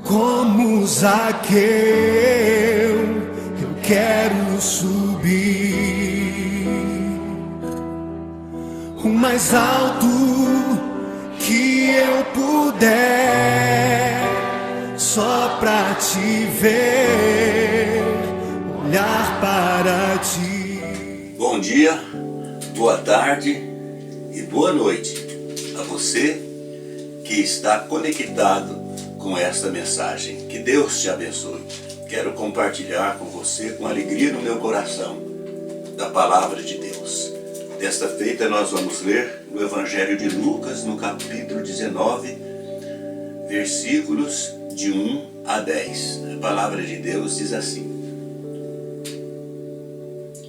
Como Zaqueu, eu quero subir o mais alto que eu puder, só pra te ver, olhar para ti. Bom dia, boa tarde e boa noite a você que está conectado com esta mensagem. Que Deus te abençoe. Quero compartilhar com você, com alegria no meu coração, da palavra de Deus. Desta feita nós vamos ler no Evangelho de Lucas, no capítulo 19, versículos de 1 a 10. A palavra de Deus diz assim: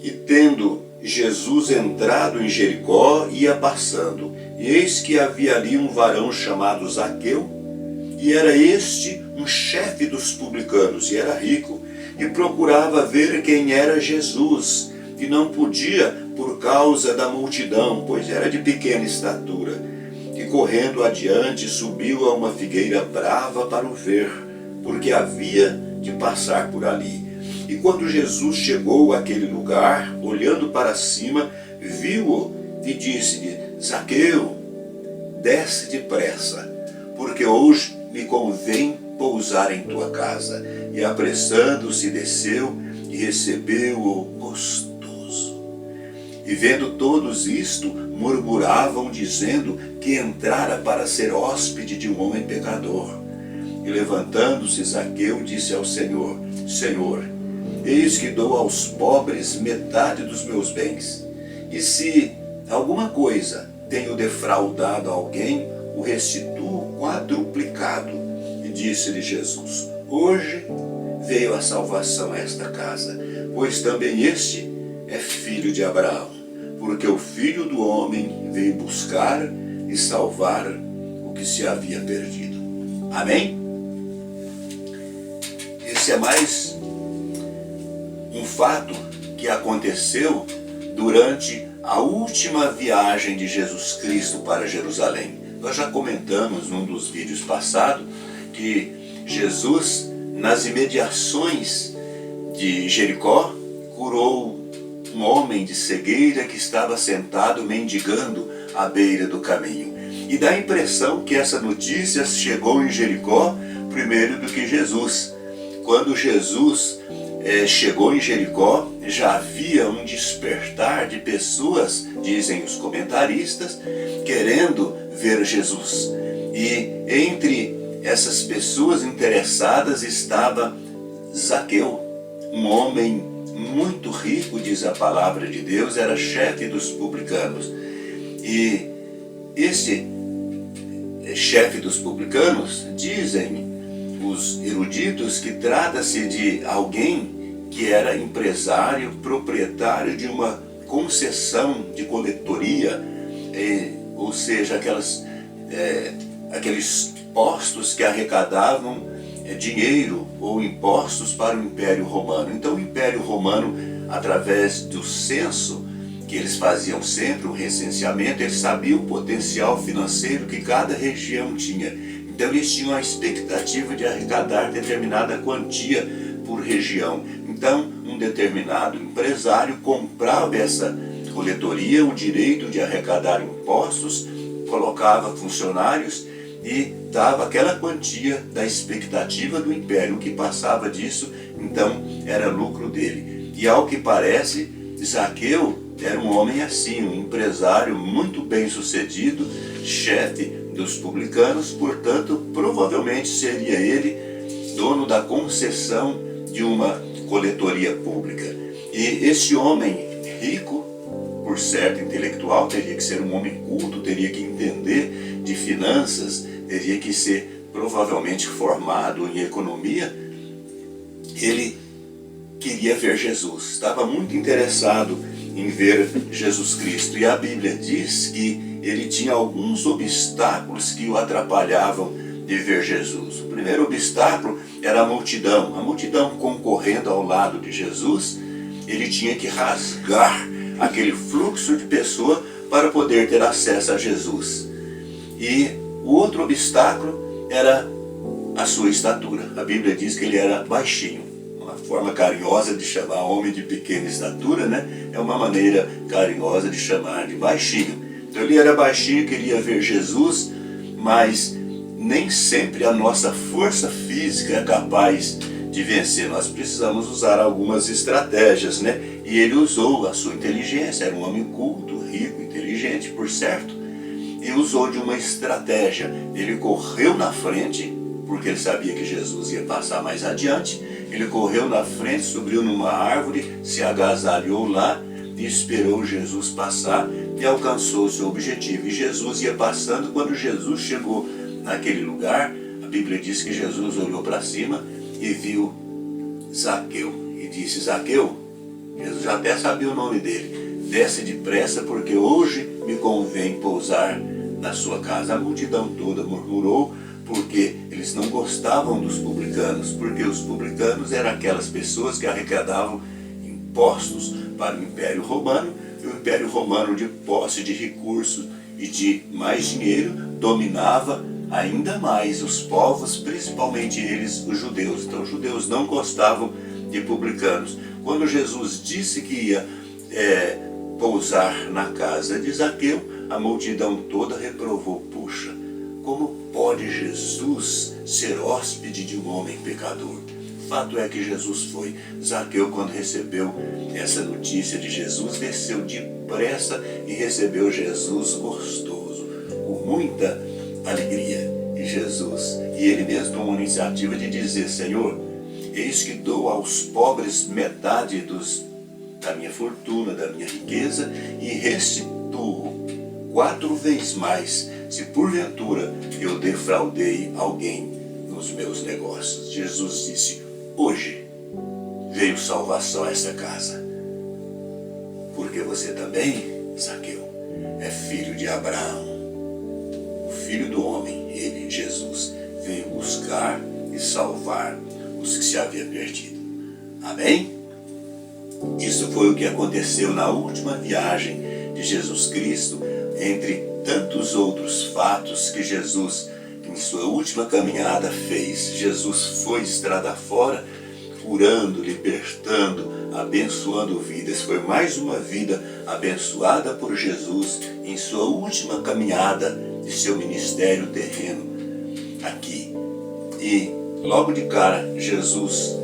E tendo Jesus entrado em Jericó, ia passando, e eis que havia ali um varão chamado Zaqueu, e era este um chefe dos publicanos, e era rico, e procurava ver quem era Jesus, e não podia por causa da multidão, pois era de pequena estatura. E correndo adiante, subiu a uma figueira brava para o ver, porque havia de passar por ali. E quando Jesus chegou àquele lugar, olhando para cima, viu-o e disse-lhe: Zaqueu, desce depressa, porque hoje me convém pousar em tua casa. E apressando-se desceu e recebeu-o gostoso. E vendo todos isto, murmuravam, dizendo que entrara para ser hóspede de um homem pecador. E levantando-se Zaqueu, disse ao Senhor: Senhor, eis que dou aos pobres metade dos meus bens. E se alguma coisa tenho defraudado a alguém, o restituo quadruplicado. E disse-lhe Jesus: Hoje veio a salvação a esta casa, pois também este é filho de Abraão, porque o Filho do Homem veio buscar e salvar o que se havia perdido. Amém? Esse é mais um fato que aconteceu durante a última viagem de Jesus Cristo para Jerusalém. Nós já comentamos num dos vídeos passados que Jesus, nas imediações de Jericó, curou um homem de cegueira que estava sentado mendigando à beira do caminho. E dá a impressão que essa notícia chegou em Jericó primeiro do que Jesus. Quando Jesus chegou em Jericó, já havia um despertar de pessoas, dizem os comentaristas, querendo ver Jesus. E entre essas pessoas interessadas estava Zaqueu, um homem muito rico, diz a palavra de Deus, era chefe dos publicanos. E este chefe dos publicanos, dizem os eruditos, que trata-se de alguém que era empresário, proprietário de uma concessão de coletoria, ou seja, aqueles postos que arrecadavam dinheiro ou impostos para o Império Romano. Então o Império Romano, através do censo que eles faziam sempre, o recenseamento, eles sabiam o potencial financeiro que cada região tinha. Então eles tinham a expectativa de arrecadar determinada quantia por região. Então um determinado empresário comprava essa coletoria, o direito de arrecadar impostos, colocava funcionários e dava aquela quantia da expectativa do império. O que passava disso, então, era lucro dele. E ao que parece, Zaqueu era um homem assim, um empresário muito bem sucedido, chefe dos publicanos, portanto, provavelmente seria ele dono da concessão de uma coletoria pública. E esse homem rico, por certo intelectual, teria que ser um homem culto, teria que entender de finanças, teria que ser provavelmente formado em economia. Ele queria ver Jesus, estava muito interessado em ver Jesus Cristo. E a Bíblia diz que ele tinha alguns obstáculos que o atrapalhavam de ver Jesus. O primeiro obstáculo era a multidão concorrendo ao lado de Jesus. Ele tinha que rasgar aquele fluxo de pessoa para poder ter acesso a Jesus. E o outro obstáculo era a sua estatura. A Bíblia diz que ele era baixinho. Uma forma carinhosa de chamar homem de pequena estatura, né? É uma maneira carinhosa de chamar de baixinho. Então ele era baixinho, queria ver Jesus, mas nem sempre a nossa força física é capaz de vencer. Nós precisamos usar algumas estratégias, né? E ele usou a sua inteligência, era um homem culto, rico, inteligente, por certo, e usou de uma estratégia. Ele correu na frente, porque ele sabia que Jesus ia passar mais adiante. Ele correu na frente, subiu numa árvore, se agasalhou lá e esperou Jesus passar e alcançou o seu objetivo. E Jesus ia passando. Quando Jesus chegou naquele lugar, a Bíblia diz que Jesus olhou para cima e viu Zaqueu e disse: Zaqueu, Jesus já até sabia o nome dele, desce depressa, porque hoje me convém pousar na sua casa. A multidão toda murmurou, porque eles não gostavam dos publicanos, porque os publicanos eram aquelas pessoas que arrecadavam impostos para o Império Romano, e o Império Romano, de posse de recursos e de mais dinheiro, dominava ainda mais os povos, principalmente eles, os judeus. Então os judeus não gostavam de publicanos. Quando Jesus disse que ia pousar na casa de Zaqueu, a multidão toda reprovou: puxa, como pode Jesus ser hóspede de um homem pecador? Fato é que Jesus foi. Zaqueu, quando recebeu essa notícia de Jesus, desceu depressa e recebeu Jesus gostoso, com muita alegria. E ele mesmo tomou a iniciativa de dizer: Senhor, eis que dou aos pobres metade da minha fortuna, da minha riqueza, e restituo 4 vezes mais, se porventura eu defraudei alguém nos meus negócios. Jesus disse: hoje veio salvação a esta casa, porque você também, Zaqueu, é filho de Abraão, o filho do homem. Ele, Jesus, veio buscar e salvar os que se haviam perdido. Amém? Isso foi o que aconteceu na última viagem de Jesus Cristo, entre tantos outros fatos que Jesus, em sua última caminhada, fez. Jesus foi estrada fora, curando, libertando, abençoando vidas. Foi mais uma vida abençoada por Jesus em sua última caminhada de seu ministério terreno aqui. E logo de cara, Jesus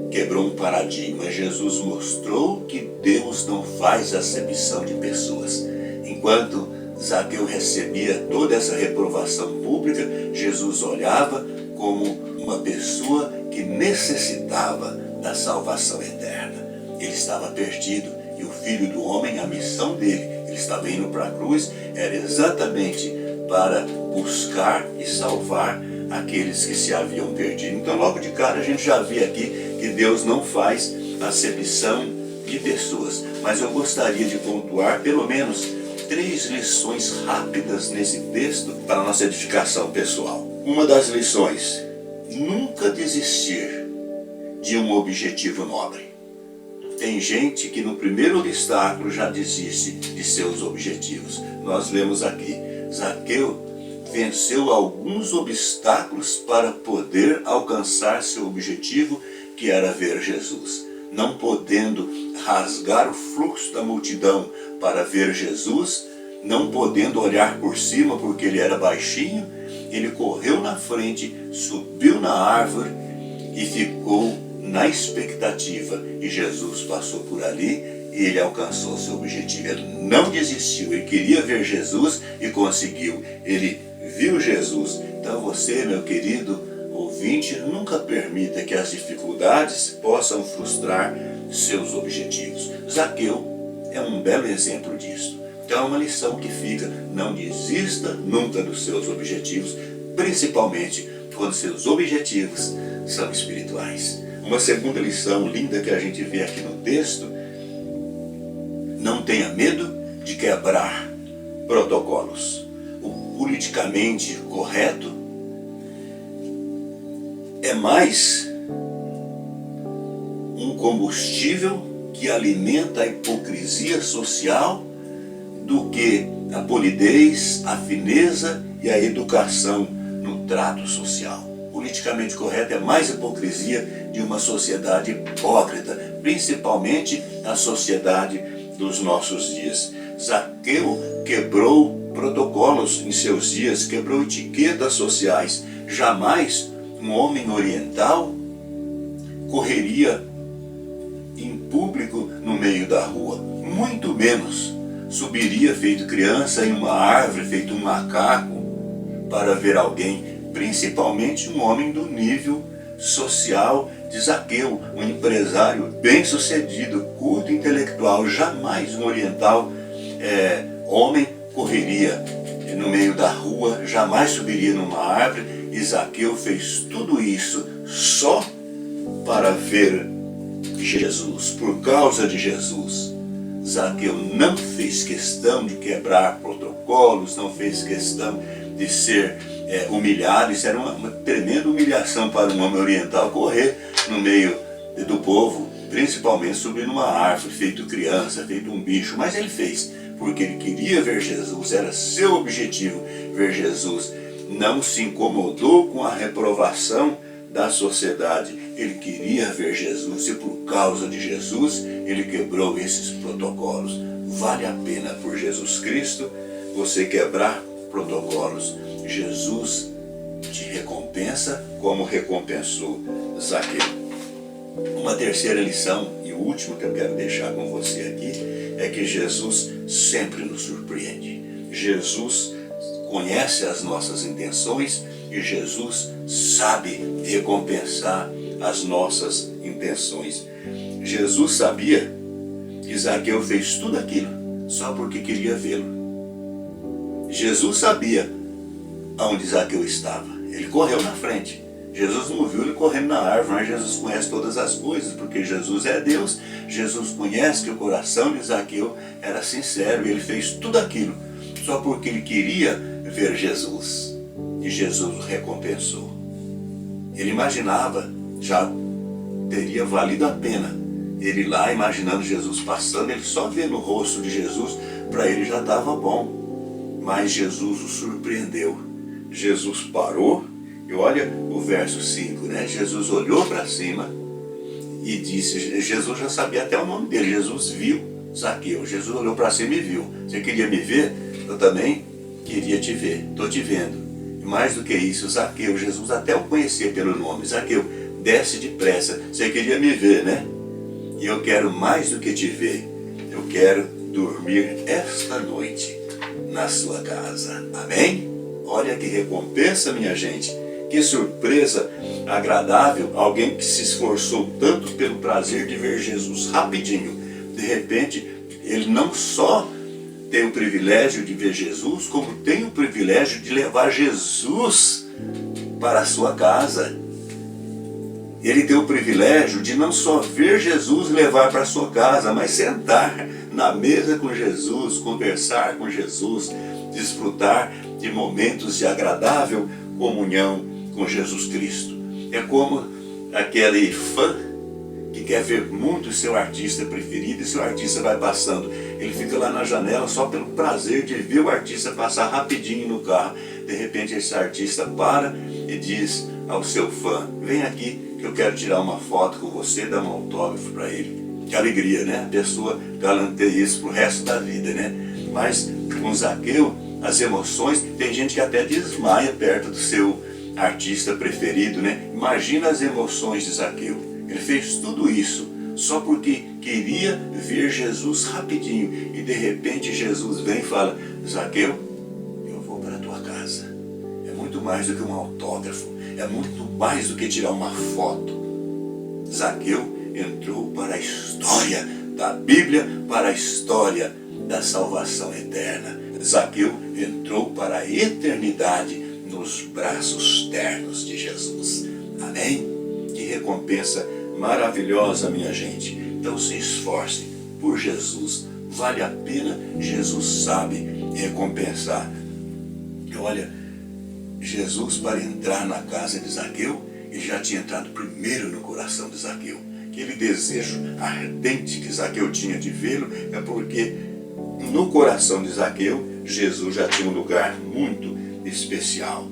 quebrou um paradigma. Jesus mostrou que Deus não faz acepção de pessoas. Enquanto Zaqueu recebia toda essa reprovação pública, Jesus olhava como uma pessoa que necessitava da salvação eterna. Ele estava perdido, e o Filho do Homem, a missão dele, ele estava indo para a cruz, era exatamente para buscar e salvar aqueles que se haviam perdido. Então, logo de cara, a gente já vê aqui que Deus não faz acepção de pessoas. Mas eu gostaria de pontuar pelo menos 3 lições rápidas nesse texto para a nossa edificação pessoal. Uma das lições: nunca desistir de um objetivo nobre. Tem gente que no primeiro obstáculo já desiste de seus objetivos. Nós lemos aqui, Zaqueu venceu alguns obstáculos para poder alcançar seu objetivo, que era ver Jesus. Não podendo rasgar o fluxo da multidão para ver Jesus, não podendo olhar por cima porque ele era baixinho, ele correu na frente, subiu na árvore e ficou na expectativa. E Jesus passou por ali e ele alcançou seu objetivo. Ele não desistiu, ele queria ver Jesus e conseguiu. Ele viu Jesus. Então você, meu querido ouvinte, nunca permita que as dificuldades possam frustrar seus objetivos. Zaqueu é um belo exemplo disso. Então é uma lição que fica: não desista nunca dos seus objetivos, principalmente quando seus objetivos são espirituais. Uma segunda lição linda que a gente vê aqui no texto: não tenha medo de quebrar protocolos. O politicamente correto é mais um combustível que alimenta a hipocrisia social do que a polidez, a fineza e a educação no trato social. politicamente correto, é mais hipocrisia de uma sociedade hipócrita, principalmente a sociedade dos nossos dias. Zaqueu quebrou protocolos em seus dias, quebrou etiquetas sociais. Jamais um homem oriental correria em público no meio da rua, muito menos subiria feito criança em uma árvore, feito um macaco, para ver alguém, principalmente um homem do nível social de Zaqueu, um empresário bem-sucedido, culto intelectual. Jamais um oriental homem correria no meio da rua, jamais subiria numa árvore, e Zaqueu fez tudo isso só para ver Jesus, por causa de Jesus. Zaqueu não fez questão de quebrar protocolos, não fez questão de ser humilhado. Isso era uma tremenda humilhação para um homem oriental, correr no meio do povo, principalmente subir numa árvore, feito criança, feito um bicho. Mas ele fez, porque ele queria ver Jesus, era seu objetivo ver Jesus. Não se incomodou com a reprovação da sociedade, ele queria ver Jesus, e por causa de Jesus ele quebrou esses protocolos. Vale a pena, por Jesus Cristo, você quebrar protocolos. Jesus te recompensa como recompensou Zaqueu. Uma terceira lição, e o último que eu quero deixar com você aqui, é que Jesus sempre nos surpreende. Jesus conhece as nossas intenções e Jesus sabe recompensar as nossas intenções. Jesus sabia que Zaqueu fez tudo aquilo só porque queria vê-lo. Jesus sabia aonde Zaqueu estava. Ele correu na frente. Jesus não viu ele correndo na árvore, mas Jesus conhece todas as coisas, porque Jesus é Deus. Jesus conhece que o coração de Zaqueu era sincero, e ele fez tudo aquilo só porque ele queria ver Jesus. E Jesus o recompensou. Ele imaginava, já teria valido a pena ele lá imaginando Jesus passando, ele só vendo o rosto de Jesus, para ele já estava bom. Mas Jesus o surpreendeu. Jesus parou, e olha o verso 5, né? Jesus olhou para cima e disse, Jesus já sabia até o nome dele, Jesus viu Zaqueu. Jesus olhou para cima e viu. Você queria me ver? Eu também queria te ver, estou te vendo. E mais do que isso, Zaqueu, Jesus até o conhecia pelo nome. Zaqueu, desce depressa, você queria me ver, né? E eu quero mais do que te ver, eu quero dormir esta noite na sua casa. Amém? Olha que recompensa, minha gente. Que surpresa agradável. Alguém que se esforçou tanto pelo prazer de ver Jesus rapidinho. De repente, ele não só tem o privilégio de ver Jesus, como tem o privilégio de levar Jesus para a sua casa. Ele tem o privilégio de não só ver Jesus e levar para a sua casa, mas sentar na mesa com Jesus, conversar com Jesus, desfrutar de momentos de agradável comunhão com Jesus Cristo. É como aquele fã que quer ver muito o seu artista preferido, e seu artista vai passando. Ele fica lá na janela só pelo prazer de ver o artista passar rapidinho no carro. De repente esse artista para e diz ao seu fã, vem aqui que eu quero tirar uma foto com você, dar um autógrafo para ele. Que alegria, né? A pessoa galanteia isso pro resto da vida, né? Mas com Zaqueu, as emoções, tem gente que até desmaia perto do seu artista preferido, né? Imagina as emoções de Zaqueu. Ele fez tudo isso só porque queria ver Jesus rapidinho. E de repente Jesus vem e fala, Zaqueu, eu vou para a tua casa. É muito mais do que um autógrafo. É muito mais do que tirar uma foto. Zaqueu entrou para a história da Bíblia, para a história da salvação eterna. Zaqueu entrou para a eternidade nos braços ternos de Jesus. Amém? Que recompensa maravilhosa, minha gente. Então se esforce por Jesus. Vale a pena, Jesus sabe recompensar. Olha, Jesus, para entrar na casa de Zaqueu, ele já tinha entrado primeiro no coração de Zaqueu. Aquele desejo ardente que Zaqueu tinha de vê-lo é porque no coração de Zaqueu, Jesus já tinha um lugar muito especial.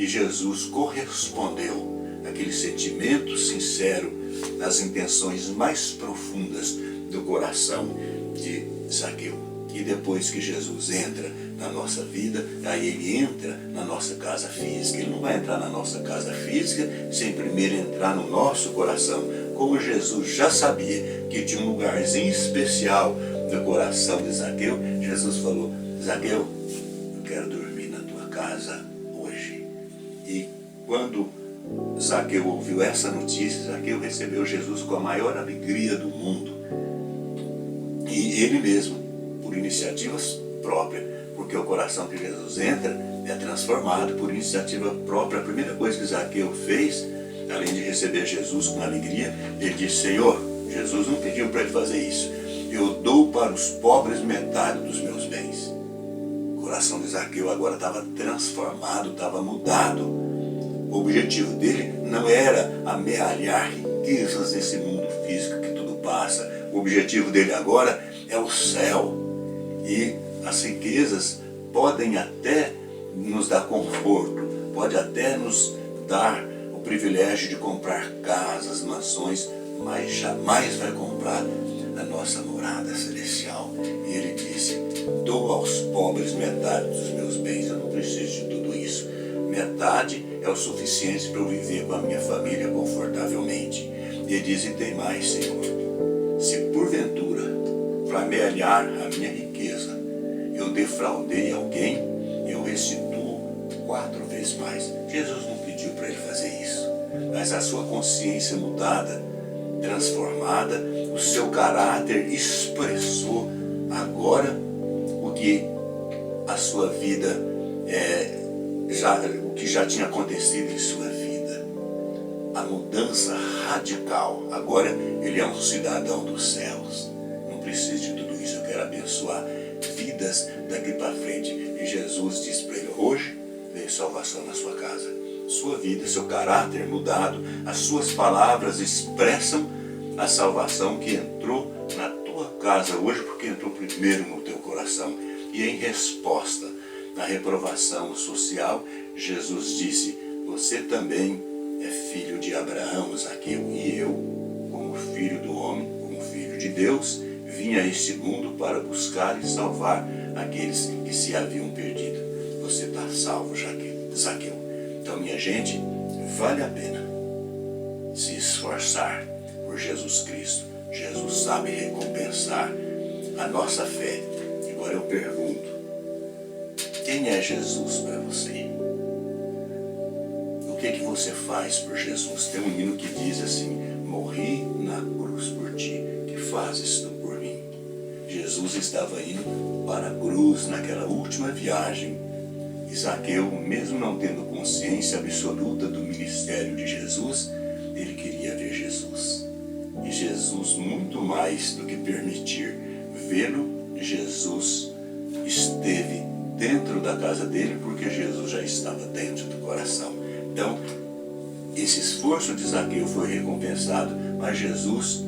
E Jesus correspondeu àquele sentimento sincero, nas intenções mais profundas do coração de Zaqueu. E depois que Jesus entra na nossa vida, aí ele entra na nossa casa física. Ele não vai entrar na nossa casa física sem primeiro entrar no nosso coração. Como Jesus já sabia que tinha um lugarzinho especial no coração de Zaqueu, Jesus falou: Zaqueu, eu quero dormir na tua casa hoje. E quando Zaqueu ouviu essa notícia, Zaqueu recebeu Jesus com a maior alegria do mundo. E ele mesmo, por iniciativas próprias, porque o coração que Jesus entra é transformado por iniciativa própria. A primeira coisa que Zaqueu fez, além de receber Jesus com alegria, ele disse: Senhor, Jesus não pediu para ele fazer isso, eu dou para os pobres metade dos meus bens. O coração de Zaqueu agora estava transformado, estava mudado. O objetivo dele não era amealhar riquezas desse mundo físico que tudo passa. O objetivo dele agora é o céu. E as riquezas podem até nos dar conforto, pode até nos dar o privilégio de comprar casas, mansões, mas jamais vai comprar a nossa morada celestial. E ele disse: dou aos pobres metade dos meus bens. Eu não preciso de tudo isso. Metade é o suficiente para eu viver com a minha família confortavelmente. E ele diz: e tem mais, Senhor, se porventura, para amealhar a minha riqueza, eu defraudei alguém, eu restituo 4 vezes mais. Jesus não pediu para ele fazer isso, mas a sua consciência mudada, transformada, o seu caráter expressou agora o que a sua vida o que já tinha acontecido em sua vida. A mudança radical. Agora ele é um cidadão dos céus. Não preciso de tudo isso, eu quero abençoar vidas daqui para frente. E Jesus disse para ele: hoje veio salvação na sua casa. Sua vida, seu caráter mudado, as suas palavras expressam a salvação que entrou na tua casa hoje, porque entrou primeiro no teu coração. E em resposta à reprovação social, Jesus disse: você também é filho de Abraão, Zaqueu, e eu, como filho do homem, como filho de Deus, vim a este mundo para buscar e salvar aqueles que se haviam perdido. Você está salvo, Zaqueu. Então, minha gente, vale a pena se esforçar por Jesus Cristo. Jesus sabe recompensar a nossa fé. Agora eu pergunto: quem é Jesus para você? O que você faz por Jesus? Tem um hino que diz assim: morri na cruz por ti, que fazes tu por mim? Jesus estava indo para a cruz naquela última viagem. E Zaqueu, mesmo não tendo consciência absoluta do ministério de Jesus, ele queria ver Jesus. E Jesus, muito mais do que permitir vê-lo, Jesus esteve dentro da casa dele, porque Jesus já estava dentro do coração. Então, esse esforço de Zaqueu foi recompensado, mas Jesus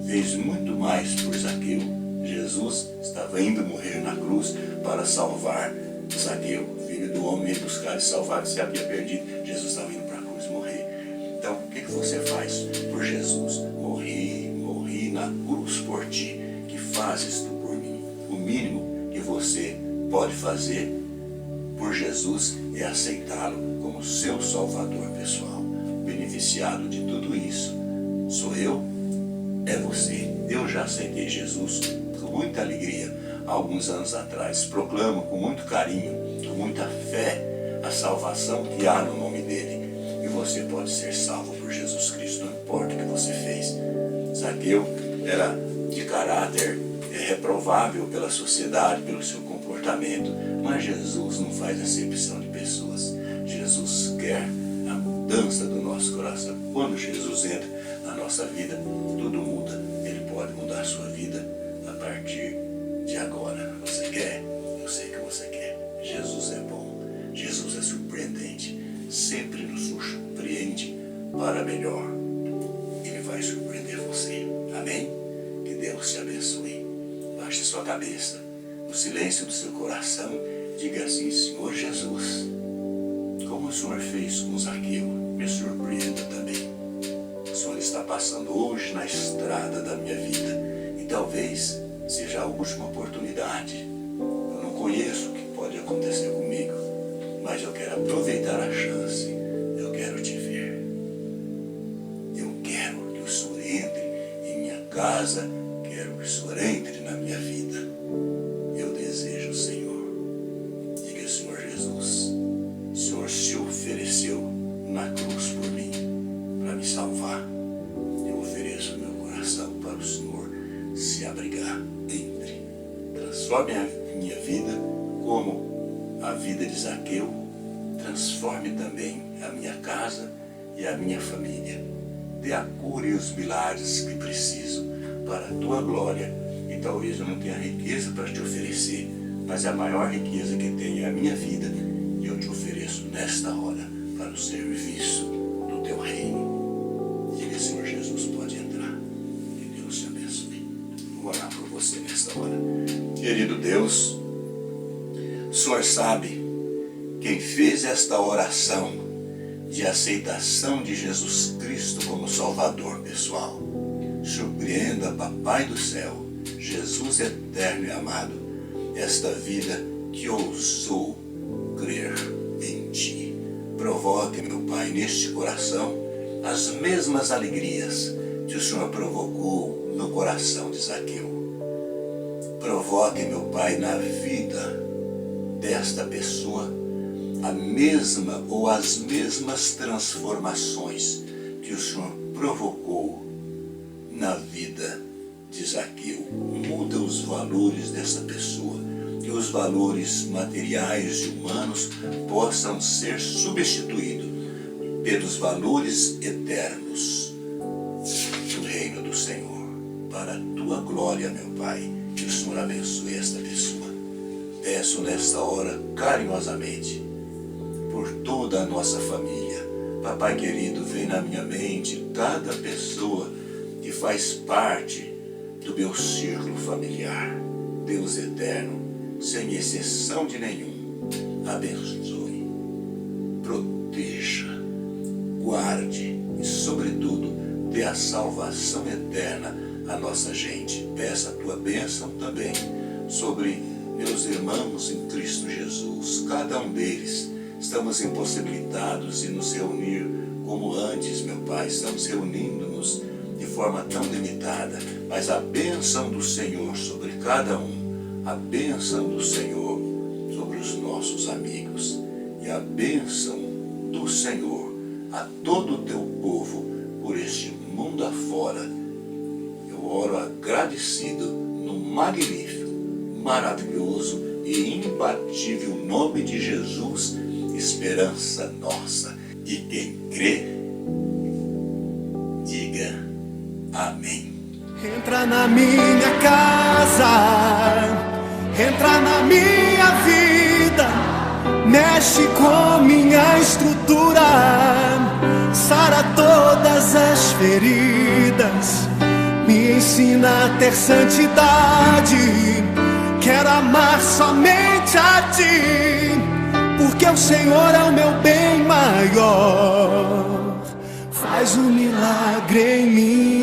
fez muito mais por Zaqueu. Jesus estava indo morrer na cruz para salvar Zaqueu, filho do homem, e buscar e salvar que se havia perdido. Jesus estava indo para a cruz morrer. Então, o que você faz por Jesus? Morri na cruz por ti, que fazes tu por mim? O mínimo que você pode fazer por Jesus é aceitá-lo como seu Salvador pessoal. Beneficiado de tudo isso sou eu, é você. Eu já aceitei Jesus com muita alegria há alguns anos atrás. Proclamo com muito carinho, com muita fé, a salvação que há no nome dele. E você pode ser salvo por Jesus Cristo, não importa o que você fez. Zaqueu era de caráter reprovável pela sociedade, pelo seu comportamento, mas Jesus não faz acepção de pessoas. Jesus quer a mudança do nosso coração. Quando Jesus entra na nossa vida, tudo muda. Ele pode mudar a sua vida a partir de agora. Você quer? Eu sei que você quer. Jesus é bom. Jesus é surpreendente. Sempre nos surpreende para melhor. Ele vai surpreender você. Amém? Que Deus te abençoe. Baixe sua cabeça, no silêncio do seu coração, diga assim: Senhor Jesus, como Senhor fez com Zaqueu, me surpreenda também. O Senhor está passando hoje na estrada da minha vida e talvez seja a última oportunidade. Eu não conheço o que pode acontecer comigo, mas eu quero aproveitar a chance. Eu quero te ver. Eu quero que o Senhor entre em minha casa. Quero que o Senhor entre na minha vida. Eu desejo, Senhor. Diga, Senhor Jesus, o Senhor se ofereceu na cruz por mim, para me salvar. Eu ofereço meu coração para o Senhor se abrigar. Entre. Transforme a minha vida como a vida de Zaqueu. Transforme também a minha casa e a minha família. Dê a cura e os milagres que preciso para a tua glória. E talvez eu não tenha riqueza para te oferecer, mas a maior riqueza que tenho é a minha vida, e eu te ofereço nesta hora para o serviço do teu reino. Diga, Senhor Jesus, pode entrar. Que Deus te abençoe. Vou orar por você nesta hora. Querido Deus, o Senhor sabe quem fez esta oração de aceitação de Jesus Cristo como Salvador pessoal. Surpreenda, Papai do céu, Jesus eterno e amado, esta vida que ousou crer em Ti. Provoque, meu Pai, neste coração as mesmas alegrias que o Senhor provocou no coração de Zaqueu. Provoque, meu Pai, na vida desta pessoa a mesma ou as mesmas transformações que o Senhor provocou na vida de Zaqueu. Muda os valores dessa pessoa, que os valores materiais e humanos possam ser substituídos pelos valores eternos do reino do Senhor. Para a tua glória, meu Pai, que o Senhor abençoe esta pessoa. Peço nesta hora carinhosamente por toda a nossa família. Papai querido, vem na minha mente cada pessoa que faz parte do meu círculo familiar. Deus eterno, sem exceção de nenhum, abençoe, proteja, guarde e, sobretudo, dê a salvação eterna à nossa gente. Peça a tua bênção também sobre meus irmãos em Cristo Jesus. Cada um deles estamos impossibilitados de nos reunir como antes, meu Pai. Estamos reunindo-nos de forma tão limitada, mas a bênção do Senhor sobre cada um, a bênção do Senhor sobre os nossos amigos e a bênção do Senhor a todo o teu povo por este mundo afora. Eu oro agradecido no magnífico, maravilhoso e imbatível nome de Jesus, esperança nossa. E quem crê, diga amém. Entra na minha casa, entra na minha vida, mexe com minha estrutura, sara todas as feridas, me ensina a ter santidade. Quero amar somente a Ti, porque o Senhor é o meu bem maior. Faz um milagre em mim.